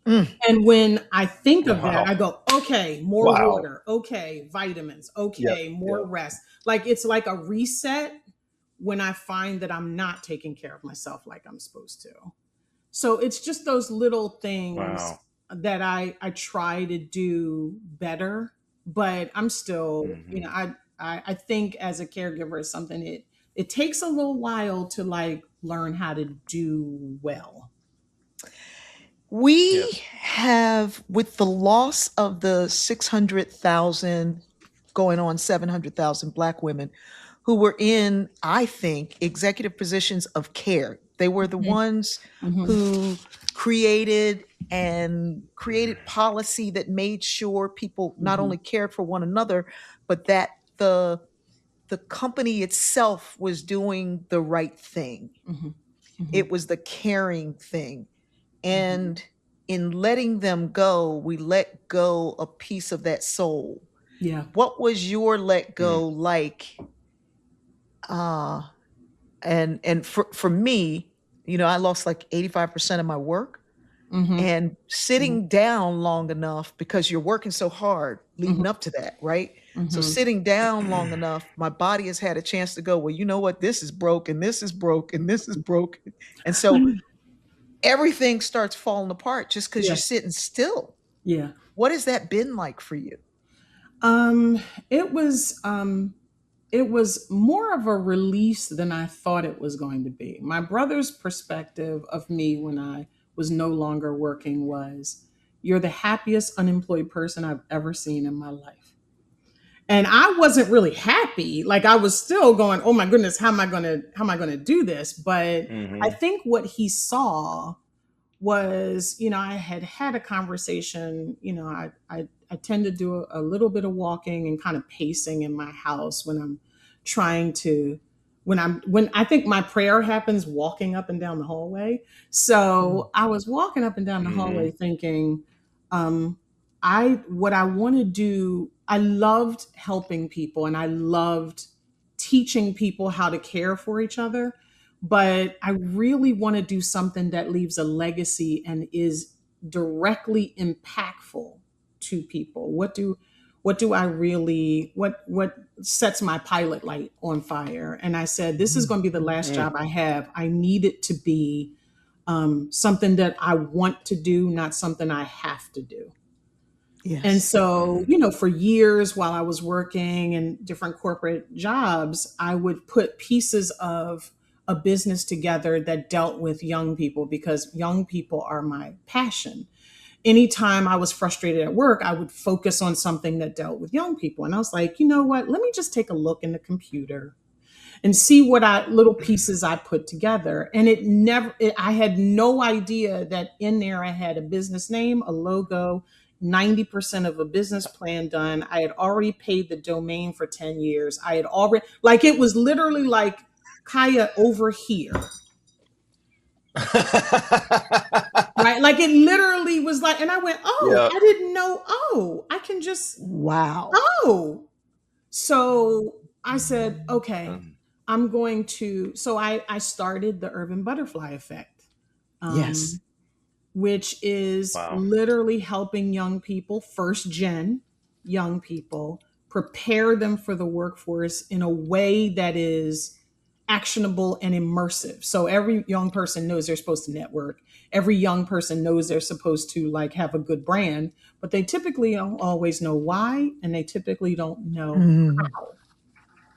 Mm. And when I think of that, Wow. I go, okay, more Wow. water, okay, vitamins, Yep. okay, more Yep. rest. Like it's like a reset when I find that I'm not taking care of myself like I'm supposed to. So it's just those little things Wow. that I try to do better, but I'm still, Hmm. I think as a caregiver is something it takes a little while to like learn how to do well. We Yes. have, with the loss of the 600,000 going on 700,000 Black women who were in, I think, executive positions of care. They were the Mhm, ones mhm, who created policy that made sure people not mhm, only cared for one another, but that the company itself was doing the right thing. mhm, mhm, It was the caring thing. mhm. And in letting them go, we let go a piece of that soul. Yeah. What was your let Mm. go like? Uh, and for me, I lost like 85% of my work. Mhm, And mhm, sitting down long enough, because you're working so hard mhm, leading up to that, right? So mhm. sitting down long enough, my body has had a chance to go, well, you know what? This is broken, this is broken, this is broken. And so everything starts falling apart just because you're Yeah, sitting still. yeah. What has that been like for you? Um, it was more of a release than I thought it was going to be. My brother's perspective of me when I was no longer working was, you're the happiest unemployed person I've ever seen in my life. And I wasn't really happy. Like I was still going, "Oh my goodness, how am I going to do this?" But I Hmm. think what he saw was, I had had a conversation. I tend to do a little bit of walking and kind of pacing in my house when I'm trying to when I think my prayer happens walking up and down the hallway. Mm. So I was walking up and down the Hmm. hallway thinking, um, what I want to do, I loved helping people and I loved teaching people how to care for each other, but I really want to do something that leaves a legacy and is directly impactful to people. What do I really what sets my pilot light on fire? And I said, this is Mhm. going to be the last Mm. job I have. I need it to be something that I want to do, not something I have to do. And Yes. so, Hmm. for years while I was working in different corporate jobs, I would put pieces of a business together that dealt with young people, because young people are my passion. Anytime I was frustrated at work, I would focus on something that dealt with young people. And I was like, you know what? Let me just take a look in the computer and see what little pieces I put together. And I had no idea that in there I had a business name, a logo, 90% of a business plan done. I had already paid the domain for 10 years. I had already, like, it was literally like, Kaya, over here. Right? Like, it literally was like, and I went, oh, Yeah. I didn't know. Oh, I can just, Wow. oh. So I said, okay, I'm going to, so I started the Urban Butterfly Effect, Yes. which is Wow. literally helping young people, first gen young people, prepare them for the workforce in a way that is actionable and immersive. So every young person knows they're supposed to network. Every young person knows they're supposed to like have a good brand, but they typically don't always know why, and they typically don't know how.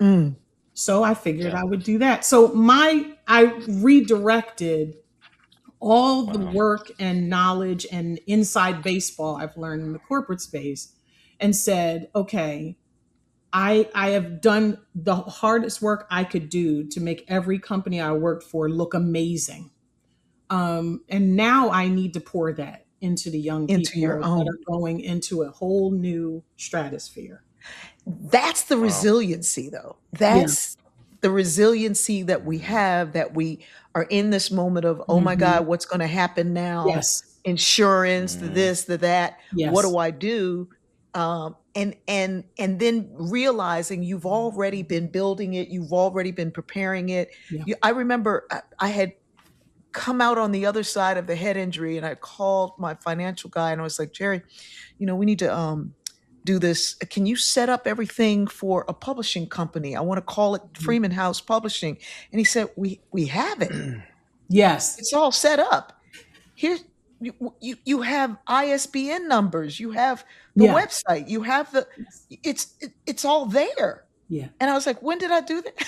Mm. So I figured I would do that. So I redirected all the work and knowledge and inside baseball I've learned in the corporate space and said, okay, I have done the hardest work I could do to make every company I worked for look amazing. And now I need to pour that into the young Into your people that own. are going into a whole new stratosphere. That's the resiliency, though. That's the resiliency that we have, that we are in this moment of, oh my God, what's going to happen now? Yes. Insurance, the this, the that. Yes. What do I do? And then realizing you've already been building it, you've already been preparing it. Yeah. I remember I had come out on the other side of the head injury, and I called my financial guy and I was like, Jerry, we need to do this. Can you set up everything for a publishing company? I want to call it Freeman House Publishing. And he said, we have it. Yes. It's all set up. Here, you have ISBN numbers, you have the website, you have it's all there. Yeah. And I was like, when did I do that?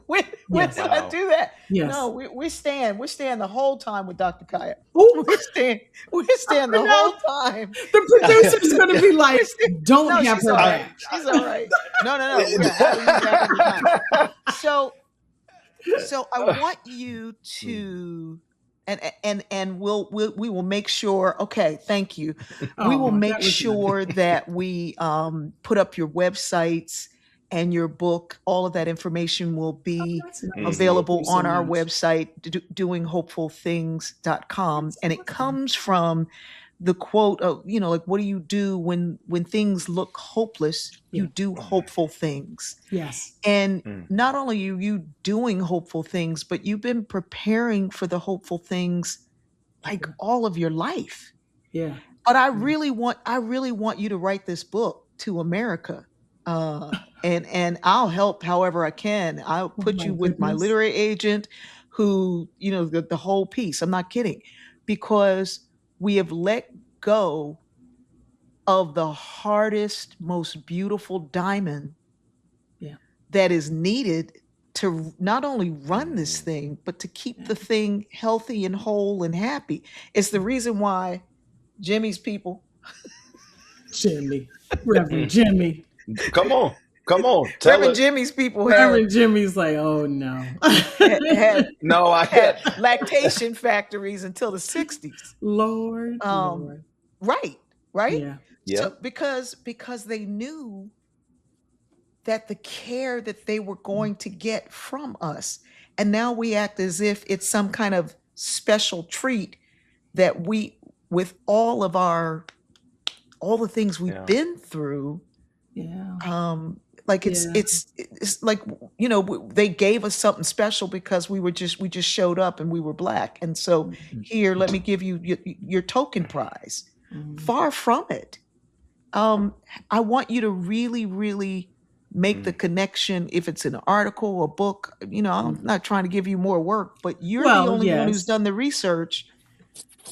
when did I do that? Yes. No, we're staying the whole time with Dr. Kaya. Ooh. We're staying the whole time. The producer's going to be like, don't have her back. She's all right. No. We're having you back every time. So I want you to, and we will make sure. Okay, thank you. We will make sure that we put up your websites and your book. All of that information will be available on our website, doinghopefulthings.com. And it comes from the quote of, like, what do you do when things look hopeless? You do hopeful things. Yes. And not only are you doing hopeful things, but you've been preparing for the hopeful things like all of your life. Yeah. But I really want you to write this book to America. And I'll help however I can. I'll put you with my literary agent who, the whole piece. I'm not kidding, because we have let go of the hardest, most beautiful diamond that is needed to not only run this thing, but to keep the thing healthy and whole and happy. It's the reason why Jimmy's people. Reverend Jimmy. Come on. Reverend Jimmy's people Reverend Jimmy's like, oh no. had lactation factories until the 60s. Lord. Right. Yeah. So, because they knew that the care that they were going to get from us, and now we act as if it's some kind of special treat that we, with all the things we've been through. Like it's like, they gave us something special because we just showed up and we were Black. And so here, let me give you your token prize. Far from it. I want you to really, really make the connection. If it's an article, a book, I'm not trying to give you more work, but you're the only one who's done the research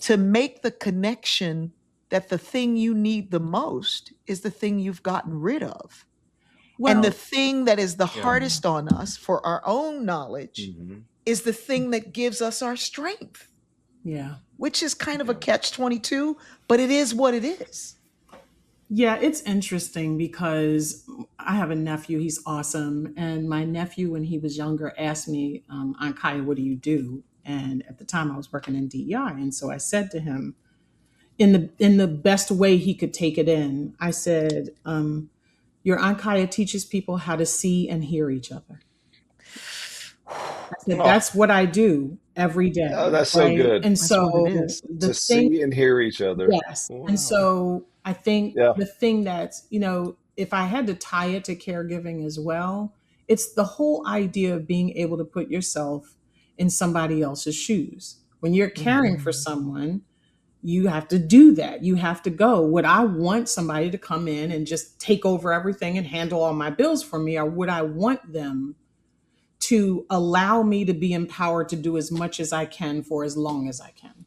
to make the connection that the thing you need the most is the thing you've gotten rid of. And the thing that is the hardest on us for our own knowledge is the thing that gives us our strength, Yeah. which is kind of a Yeah. catch-22, but it is what it is. Yeah, it's interesting because I have a nephew. He's awesome. And my nephew, when he was younger, asked me, Aunt Kaya, what do you do? And at the time I was working in DEI. And so I said to him, in the best way he could take it in, I said, your Aunt Kaya teaches people how to see and hear each other. I said, Oh, that's what I do every oh, day. that's so Right. good And That's what it so is. the to thing, see and hear each other. yes. And Wow. so I think Yeah. the thing that's, if I had to tie it to caregiving as well, it's the whole idea of being able to put yourself in somebody else's shoes. When you're caring for someone, you have to do that. You have to go. Would I want somebody to come in and just take over everything and handle all my bills for me? Or would I want them to allow me to be empowered to do as much as I can for as long as I can?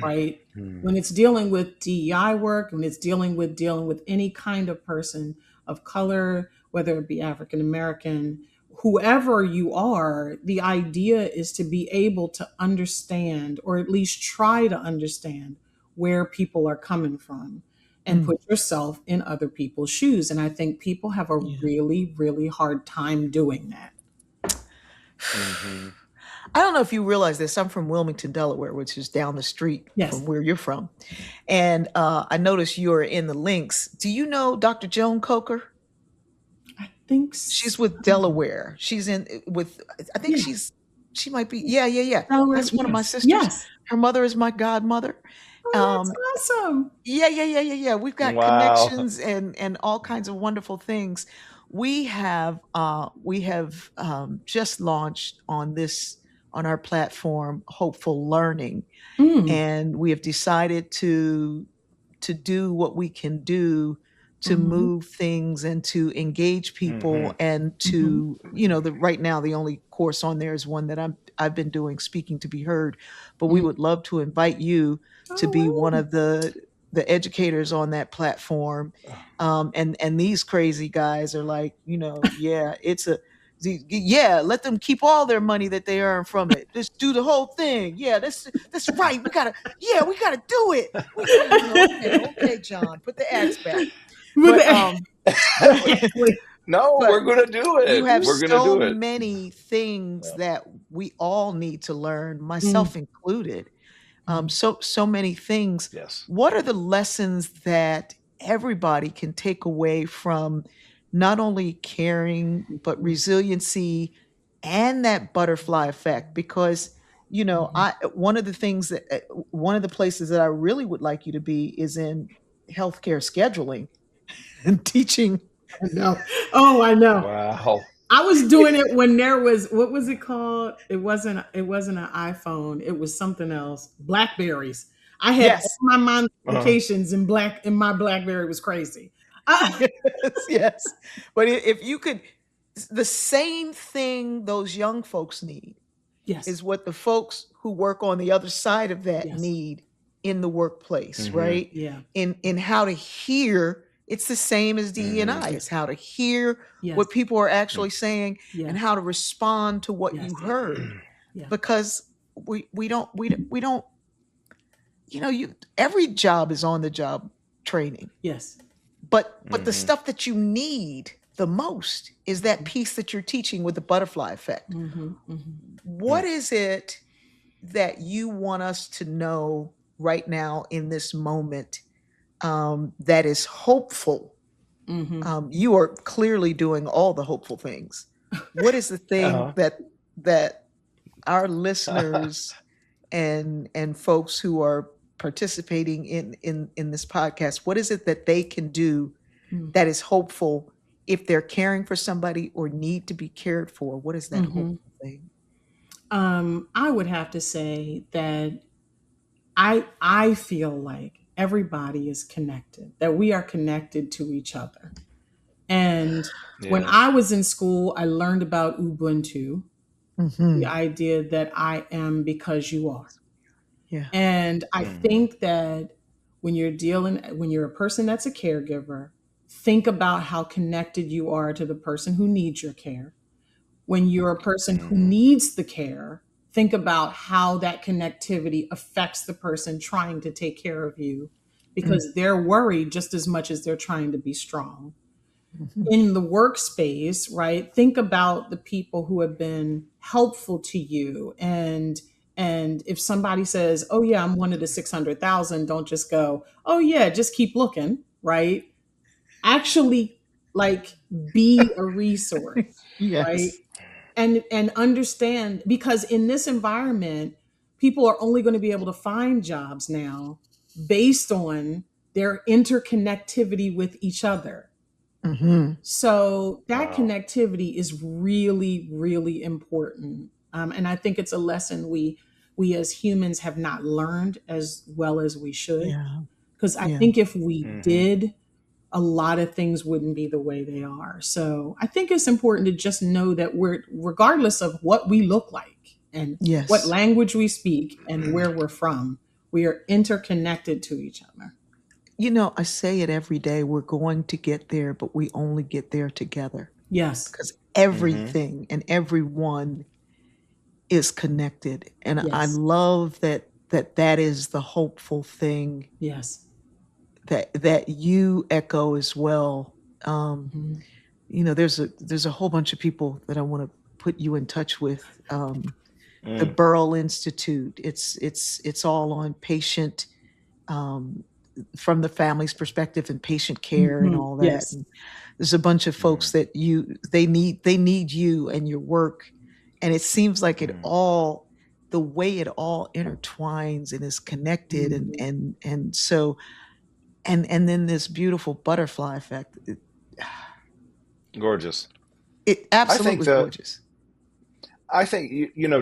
Right? Hmm. When it's dealing with DEI work, when it's dealing with any kind of person of color, whether it be African American, whoever you are, the idea is to be able to understand, or at least try to understand, where people are coming from and put yourself in other people's shoes. And I think people have a Yeah. really, really hard time doing that. Mhm. I don't know if you realize this. I'm from Wilmington, Delaware, which is down the street Yes. from where you're from. And I noticed you're in the links. Do you know Dr. Joan Coker? I think She's with Delaware. She's in with, I think Yeah. she might be, yeah. Delaware, That's one of my yes. sisters. Yes. Her mother is my godmother. Oh, that's awesome. Yeah. We've got Wow. connections and all kinds of wonderful things. We have just launched on our platform Hopeful Learning, Mm. and we have decided to do what we can do to Mhm. move things and to engage people Mhm. and to right now the only course on there is one that I've been doing, Speaking to Be Heard, but we Mm. would love to invite you to Oh, be wow. one of the educators on that platform. And these crazy guys are like, let them keep all their money that they earn from it. Just do the whole thing. Yeah, that's right. We gotta do it. Okay, John, put the axe back. With But Exactly. No, but we're gonna do you it. have We're gonna so do it. many things Yeah. that we all need to learn, Mm. myself included. So many things. Yes. What are the lessons that everybody can take away from not only caring but resiliency and that butterfly effect? Because Mhm. I one of the things that one of the places that I really would like you to be is in healthcare scheduling and teaching. I know. Oh, I know. Wow. I was doing it when there was, what was it called? It wasn't an iPhone. It was something else. Blackberries. I had all Yes. my mom's Uh-huh. applications in my Blackberry. It was crazy. Yes. But if you could, the same thing those young folks need Yes. is what the folks who work on the other side of that Yes. need in the workplace, Mhm. right? Yeah. In how to hear. It's the same as DE&I. Mhm. It's how to hear Yes. what people are actually saying Yes. and how to respond to what Yes. you heard. Yeah. Because we don't every job is on the job training. Yes. But the Mhm. stuff that you need the most is that piece that you're teaching with the butterfly effect. Mm-hmm. What is it that you want us to know right now in this moment that is hopeful? Mm-hmm. You are clearly doing all the hopeful things. What is the thing Uh-huh. that our listeners and folks who are participating in this podcast, what is it that they can do Mm. that is hopeful if they're caring for somebody or need to be cared for? What is that Mhm. hopeful thing? I would have to say that I feel like everybody is connected, that we are connected to each other. And when Yes. I was in school, I learned about Ubuntu, Mhm. the idea that I am because you are. Yeah. And I Mhm. think that when you're a person that's a caregiver, think about how connected you are to the person who needs your care. When you're a person who Mm-hmm. needs the care, think about how that connectivity affects the person trying to take care of you, Mm, because they're worried just as much as they're trying to be strong. mhm. In the workspace, right? Think about the people who have been helpful to you, and if somebody says, "Oh yeah, I'm one of the 600,000," don't just go, "Oh yeah, just keep looking," right? Actually, like, be a resource, right? Yes. And understand, because in this environment, people are only going to be able to find jobs now based on their interconnectivity with each other. Hmm. So that Wow. connectivity is really, really important. And I think it's a lesson we as humans have not learned as well as we should. Yeah. Because I Yeah. think if we Mm-hmm. did, a lot of things wouldn't be the way they are. So I think it's important to just know that we're, regardless of what we look like and what Yes. language we speak and where we're from, we are interconnected to each other. You know, I say it every day. We're going to get there, but we only get there together Yes. because Mm-hmm. everything and everyone is connected. And I Yes. love that is the hopeful thing Yes. that you echo as well. Um, Mhm. you know, there's a whole bunch of people that I want to put you in touch with. The Mm. Burrell Institute. It's all on patient, um, from the family's perspective and patient care and Mhm. all that. Yes. And there's a bunch of folks Mm. that they need you and your work, and it seems like it Mm. all the way it all intertwines and is connected, and Mhm. and and so and then this beautiful butterfly effect. Gorgeous. It I think absolutely that gorgeous.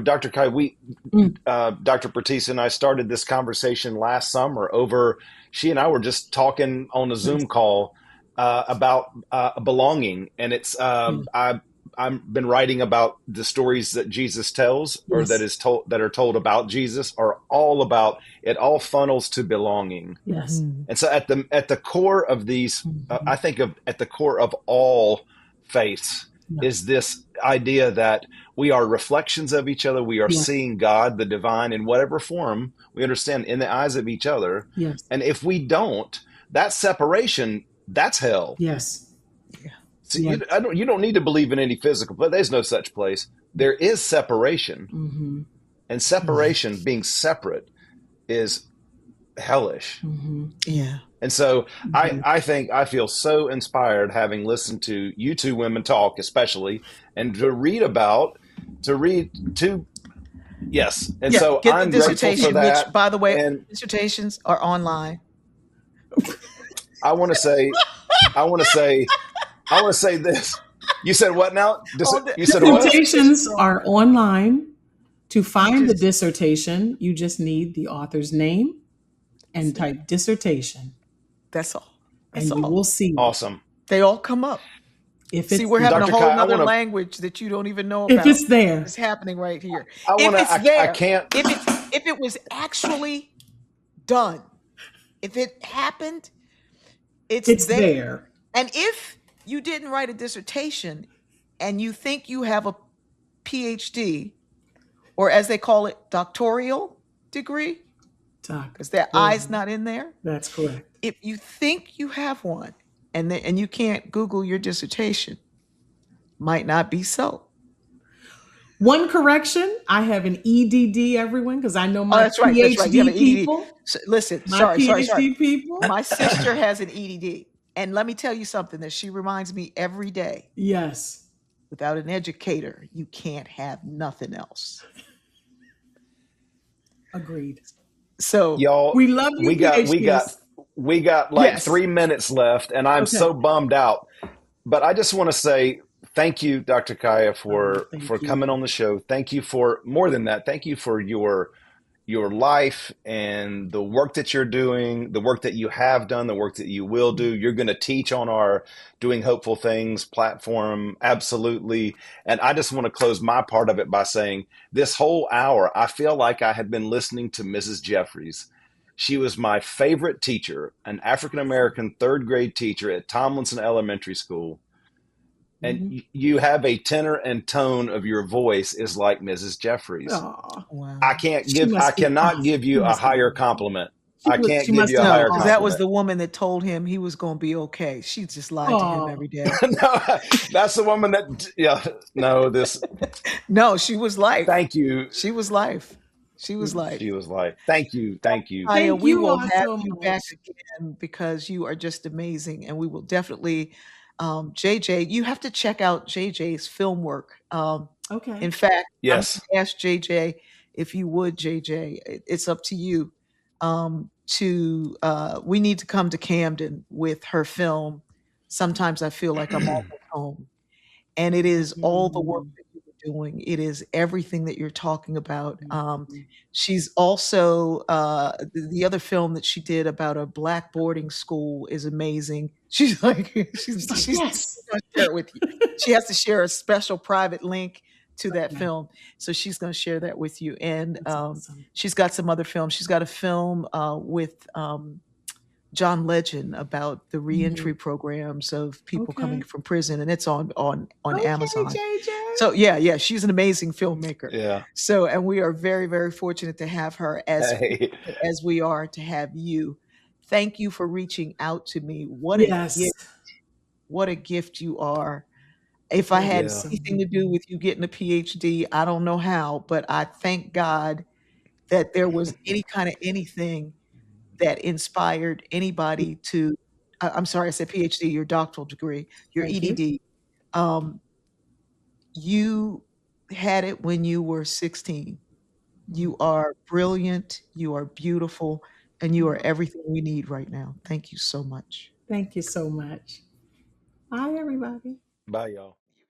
Dr. Kai, Mm. Dr. Patisse and I started this conversation last summer over. She and I were just talking on a Yes. Zoom call about belonging, and it's Yeah. I've been writing about the stories that Jesus tells, or Yes. that are told about Jesus, are all about it. All funnels to belonging. Yes. Mhm. And so at the core of these, I Mhm. think of at the core of all faiths Yeah. is this idea that we are reflections of each other. We are Yeah. seeing God, the divine, in whatever form we understand in the eyes of each other. Yes. And if we don't, that separation, that's hell. Yes. Yeah. So Yeah. you don't need to believe in any physical, but there's no such place. There is separation, Mm-hmm. and separation, being separate, is hellish. Mm-hmm. Yeah. And so Mm-hmm. I think I feel so inspired having listened to you two women talk, especially, and to read two, yes. And Yeah. so Get the I'm grateful for dissertation, which, that. by the way, And dissertations are online. I want to say, I want to say, I want to say this. You said what now? All the You said all the what? Dissertations dissertations are are online. online. To You find the just dissertation, you just need the author's name and see. type dissertation, That's all. That's and you all. will see it. Awesome. They all come up. If See, it's we're having a Dr. whole Kai, nother language that you don't even know if about. it's there, It's happening right here. I want If to, it's I there, can't, if it was actually done, if it happened, it's it's there. there. And if you didn't write a dissertation and you think you have a PhD, or as they call it, doctoral degree, Doc, because their I's not in there. that's correct. If you think you have one and you can't Google your dissertation, might not be so. One correction: I have an EDD, everyone, because I know Oh, my that's right. That's right. You have an PhD EDD. people. So, listen, My sorry. PhD people. My sister has an EDD. And let me tell you something that she reminds me every day. Yes. Without an educator, you can't have nothing else. Agreed. So, y'all, We love you, we got PhDs. like yes. 3 minutes left, and I'm Okay. so bummed out. But I just want to say thank you, Dr. Kaya, for Thank you. coming on the show. Thank you for more than that. Thank you for your life and the work that you're doing, the work that you have done, the work that you will do. You're going to teach on our Doing Hopeful Things platform. Absolutely. And I just want to close my part of it by saying this whole hour, I feel like I had been listening to Mrs. Jeffries. She was my favorite teacher, an African-American third grade teacher at Tomlinson Elementary School. and Mhm. you have a tenor and tone of your voice is like Mrs. Jeffries. Aw. Wow. I cannot give She you a must be higher wonderful. compliment. I can't She give must you a have been No, higher because that was compliment. the woman that told him he was going to be okay. She just lied to him Oh, every day. No, that's the woman that, yeah, no, this, No, she was life. thank you. She was life. She was She life. was like, thank you, thank you. Aya, thank we you will all have so you back much. again because you are just amazing, and we will definitely, JJ. You have to check out JJ's film work. In Okay. fact, I'm going Yes. to ask JJ if you would, JJ. It's up to you. We need to come to Camden with her film. Sometimes I feel like I'm almost home. And it is all the work Mhm. that you were doing. It is everything that you're talking about. Mhm. She's also the other film that she did about a black boarding school is amazing. She's like She's like, she's yes. going to share it with you. She has to share a special private link to that Okay. film, so she's going to share that with you. And That's awesome. she's got some other films. She's got a film with John Legend about the Mhm. reentry programs of people coming Okay. from prison, and it's on Okay, Amazon. JJ. So yeah, she's an amazing filmmaker. Yeah. So, and we are very, very fortunate to have her, as Hey, fortunate as we are to have you. Thank you for reaching out to me. Yes. What a gift you are. If I Thank you had yeah. so anything much. to do with you getting a PhD, I don't know how, but I thank God that there was any kind of anything that inspired anybody to I'm sorry, I said PhD, your doctoral degree, your Thank you. EDD. Um, you had it when you were 16. You are brilliant, you are beautiful, and you are Oh, everything we need right now. Thank you so much. thank you so much. Bye, everybody. Bye, y'all.